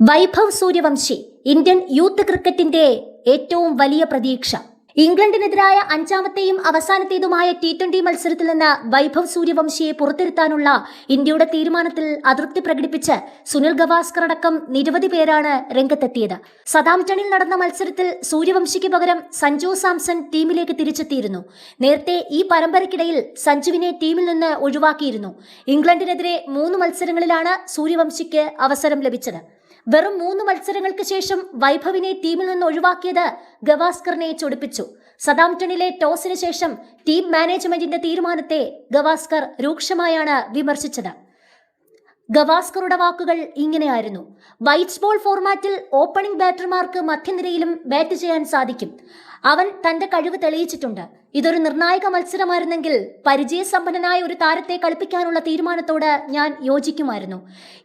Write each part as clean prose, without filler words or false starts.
Vaibhav Suryavanshi Indian youth ക്രിക്കറ്റിന്റെ ഏറ്റവും വലിയ പ്രതീക്ഷ. ഇംഗ്ലണ്ടിനെതിരായ അഞ്ചാമത്തെയും അവസാനത്തേതുമായ T20 മത്സരത്തിൽ നിന്ന് വൈഭവ് സൂര്യവംശിയെ പുറത്തിരുത്താനുള്ള ഇന്ത്യയുടെ തീരുമാനത്തിൽ അതൃപ്തി പ്രകടിപ്പിച്ച് സുനിൽ ഗവാസ്കർ അടക്കം നിരവധി പേരാണ് രംഗത്തെത്തിയത്. സതാംപ്ടണിൽ നടന്ന മത്സരത്തിൽ സൂര്യവംശിക്ക് പകരം സഞ്ജു സാംസൺ ടീമിലേക്ക് തിരിച്ചെത്തിയിരുന്നു. നേരത്തെ ഈ പരമ്പരയ്ക്കിടയിൽ സഞ്ജുവിനെ ടീമിൽ നിന്ന് ഒഴിവാക്കിയിരുന്നു. ഇംഗ്ലണ്ടിനെതിരെ 3 മത്സരങ്ങളിലാണ് സൂര്യവംശിക്ക് അവസരം ലഭിച്ചത്. വെറും 3 മത്സരങ്ങൾക്ക് ശേഷം വൈഭവിനെ ടീമിൽ നിന്ന് ഒഴിവാക്കിയത് ഗവാസ്കറിനെ ചൊടിപ്പിച്ചു. സതാംപ്ടണിലെ ടോസിന് ശേഷം ടീം മാനേജ്മെന്റിന്റെ തീരുമാനത്തെ ഗവാസ്കർ രൂക്ഷമായാണ് വിമർശിച്ചത്. ഗവാസ്കറുടെ വാക്കുകൾ ഇങ്ങനെയായിരുന്നു: വൈറ്റ് ബോൾ ഫോർമാറ്റിൽ ഓപ്പണിംഗ് ബാറ്റർമാർക്ക് മധ്യനിരയിലും ബാറ്റ് ചെയ്യാൻ സാധിക്കും. അവൻ തന്റെ കഴിവ് തെളിയിച്ചിട്ടുണ്ട്. ഇതൊരു നിർണായക മത്സരമായിരുന്നെങ്കിൽ പരിചയസമ്പന്നനായ ഒരു താരത്തെ കളിപ്പിക്കാനുള്ള തീരുമാനത്തോട് ഞാൻ യോജിക്കുമായിരുന്നു.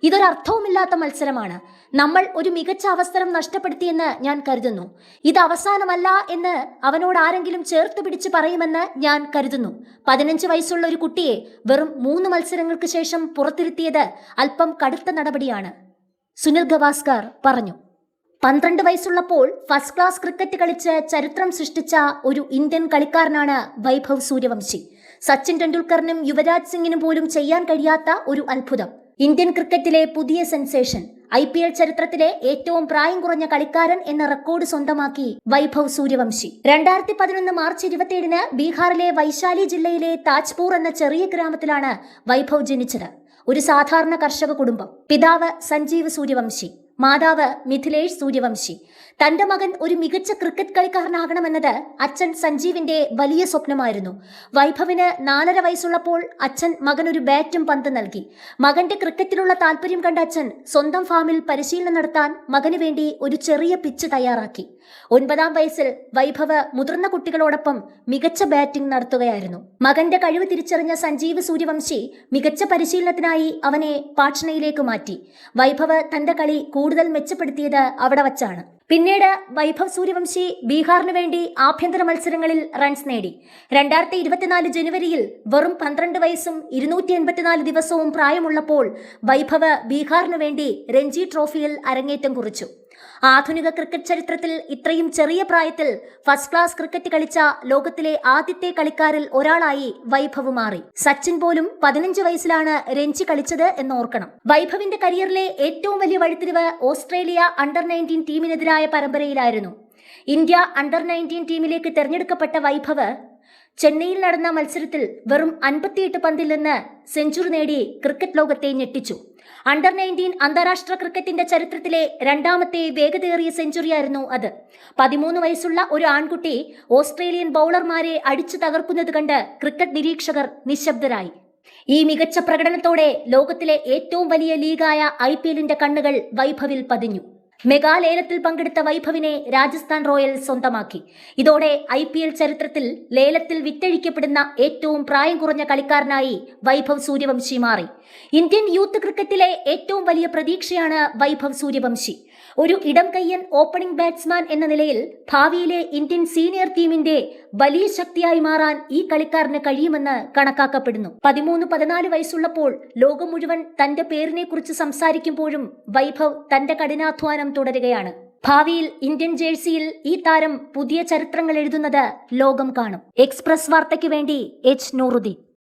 ഇതൊരർത്ഥവുമില്ലാത്ത മത്സരമാണ്. നമ്മൾ ഒരു മികച്ച അവസരം നഷ്ടപ്പെടുത്തിയെന്ന് ഞാൻ കരുതുന്നു. ഇത് അവസാനമല്ല എന്ന് അവനോട് ആരെങ്കിലും ചേർത്ത് പിടിച്ച് പറയുമെന്ന് ഞാൻ കരുതുന്നു. 15 വയസ്സുള്ള ഒരു കുട്ടിയെ വെറും 3 മത്സരങ്ങൾക്ക് ശേഷം പുറത്തിരുത്തിയത് അല്പം കടുത്ത നടപടിയാണ്, സുനിൽ ഗവാസ്കർ പറഞ്ഞു. 12 വയസ്സുള്ളപ്പോൾ ഫസ്റ്റ് ക്ലാസ് ക്രിക്കറ്റ് കളിച്ച് ചരിത്രം സൃഷ്ടിച്ച ഒരു ഇന്ത്യൻ കളിക്കാരനാണ് വൈഭവ് സൂര്യവംശി. സച്ചിൻ ടെണ്ടുൽക്കറിനും യുവരാജ് സിംഗിനും പോലും ചെയ്യാൻ കഴിയാത്ത ഒരു അത്ഭുതം. ഇന്ത്യൻ ക്രിക്കറ്റിലെ പുതിയ സെൻസേഷൻ. IPL ചരിത്രത്തിലെ ഏറ്റവും പ്രായം കുറഞ്ഞ കളിക്കാരൻ എന്ന റെക്കോർഡ് സ്വന്തമാക്കി വൈഭവ് സൂര്യവംശി. 2011 മാർച്ച് 27-ന് ബീഹാറിലെ വൈശാലി ജില്ലയിലെ താജ്പൂർ എന്ന ചെറിയ ഗ്രാമത്തിലാണ് വൈഭവ് ജനിച്ചത്. ഒരു സാധാരണ കർഷക കുടുംബം. പിതാവ് സഞ്ജീവ് സൂര്യവംശി, മാതാവ് മിഥിലേഷ് സൂര്യവംശി. തന്റെ മകൻ ഒരു മികച്ച ക്രിക്കറ്റ് കളിക്കാരനാകണമെന്നത് അച്ഛൻ സഞ്ജീവിന്റെ വലിയ സ്വപ്നമായിരുന്നു. വൈഭവിന് 4.5 വയസ്സുള്ളപ്പോൾ അച്ഛൻ മകനൊരു ബാറ്റും പന്ത് നൽകി. മകന്റെ ക്രിക്കറ്റിലുള്ള താല്പര്യം കണ്ട അച്ഛൻ സ്വന്തം ഫാമിൽ പരിശീലനം നടത്താൻ മകന് വേണ്ടി ഒരു ചെറിയ പിച്ച് തയ്യാറാക്കി. 9-ാം വയസ്സിൽ വൈഭവ് മുതിർന്ന കുട്ടികളോടൊപ്പം മികച്ച ബാറ്റിംഗ് നടത്തുകയായിരുന്നു. മകന്റെ കഴിവ് തിരിച്ചറിഞ്ഞ സഞ്ജീവ് സൂര്യവംശി മികച്ച പരിശീലനത്തിനായി അവനെ പാട്നയിലേക്ക് മാറ്റി. വൈഭവ് തന്റെ കളി കൂടുതൽ മെച്ചപ്പെടുത്തിയത് അവിടെ വച്ചാണ്. പിന്നീട് വൈഭവ് സൂര്യവംശി ബീഹാറിന് വേണ്ടി ആഭ്യന്തര മത്സരങ്ങളിൽ റൺസ് നേടി. 2024 ജനുവരിയിൽ വെറും 12 വയസ്സും 284 ദിവസവും പ്രായമുള്ളപ്പോൾ വൈഭവ് ബീഹാറിനു വേണ്ടി രഞ്ജി ട്രോഫിയിൽ അരങ്ങേറ്റം കുറിച്ചു. ആധുനിക ക്രിക്കറ്റ് ചരിത്രത്തിൽ ഇത്രയും ചെറിയ പ്രായത്തിൽ ഫസ്റ്റ് ക്ലാസ് ക്രിക്കറ്റ് കളിച്ച ലോകത്തിലെ ആദ്യത്തെ കളിക്കാരിൽ ഒരാളായി വൈഭവ് മാറി. സച്ചിൻ പോലും 15 വയസ്സിലാണ് രഞ്ജി കളിച്ചത് എന്നോർക്കണം. വൈഭവിന്റെ കരിയറിലെ ഏറ്റവും വലിയ വഴിത്തിരിവ് ഓസ്ട്രേലിയ അണ്ടർ-19 ടീമിനെതിരായ പരമ്പരയിലായിരുന്നു. ഇന്ത്യ അണ്ടർ-19 ടീമിലേക്ക് തെരഞ്ഞെടുക്കപ്പെട്ട വൈഭവ് ചെന്നൈയിൽ നടന്ന മത്സരത്തിൽ വെറും 58 പന്തിൽ നിന്ന് സെഞ്ചുറി നേടി ക്രിക്കറ്റ് ലോകത്തെ ഞെട്ടിച്ചു. അണ്ടർ-19 അന്താരാഷ്ട്ര ക്രിക്കറ്റിന്റെ ചരിത്രത്തിലെ 2ാമത്തെ വേഗതയേറിയ സെഞ്ചുറിയായിരുന്നു അത്. 13 വയസ്സുള്ള ഒരു ആൺകുട്ടി ഓസ്ട്രേലിയൻ ബൗളർമാരെ അടിച്ചു തകർക്കുന്നത് കണ്ട് ക്രിക്കറ്റ് നിരീക്ഷകർ നിശബ്ദരായി. ഈ മികച്ച പ്രകടനത്തോടെ ലോകത്തിലെ ഏറ്റവും വലിയ ലീഗായ IPLന്റെ കണ്ണുകൾ വൈഭവിൽ പതിഞ്ഞു. മെഗാലേലത്തിൽ പങ്കെടുത്ത വൈഭവിനെ രാജസ്ഥാൻ റോയൽസ് സ്വന്തമാക്കി. ഇതോടെ IPL ചരിത്രത്തിൽ ലേലത്തിൽ വിറ്റഴിക്കപ്പെടുന്ന ഏറ്റവും പ്രായം കുറഞ്ഞ കളിക്കാരനായി വൈഭവ് സൂര്യവംശി മാറി. ഇന്ത്യൻ യൂത്ത് ക്രിക്കറ്റിലെ ഏറ്റവും വലിയ പ്രതീക്ഷയാണ് വൈഭവ് സൂര്യവംശി. ഒരു ഇടം കയ്യൻ ഓപ്പണിംഗ് ബാറ്റ്സ്മാൻ എന്ന നിലയിൽ ഭാവിയിലെ ഇന്ത്യൻ സീനിയർ ടീമിന്റെ വലിയ ശക്തിയായി മാറാൻ ഈ കളിക്കാരന് കഴിയുമെന്ന് കണക്കാക്കപ്പെടുന്നു. 13-14 വയസ്സുള്ളപ്പോൾ ലോകം മുഴുവൻ തന്റെ പേരിനെ കുറിച്ച് സംസാരിക്കുമ്പോഴും വൈഭവ് തന്റെ കഠിനാധ്വാനം തുടരുകയാണ്. ഭാവിയിൽ ഇന്ത്യൻ ജേഴ്സിയിൽ ഈ താരം പുതിയ ചരിത്രങ്ങൾ എഴുതുന്നത് ലോകം കാണും. എക്സ്പ്രസ് വാർത്തയ്ക്ക് വേണ്ടി H. നൂറുദ്ദീൻ.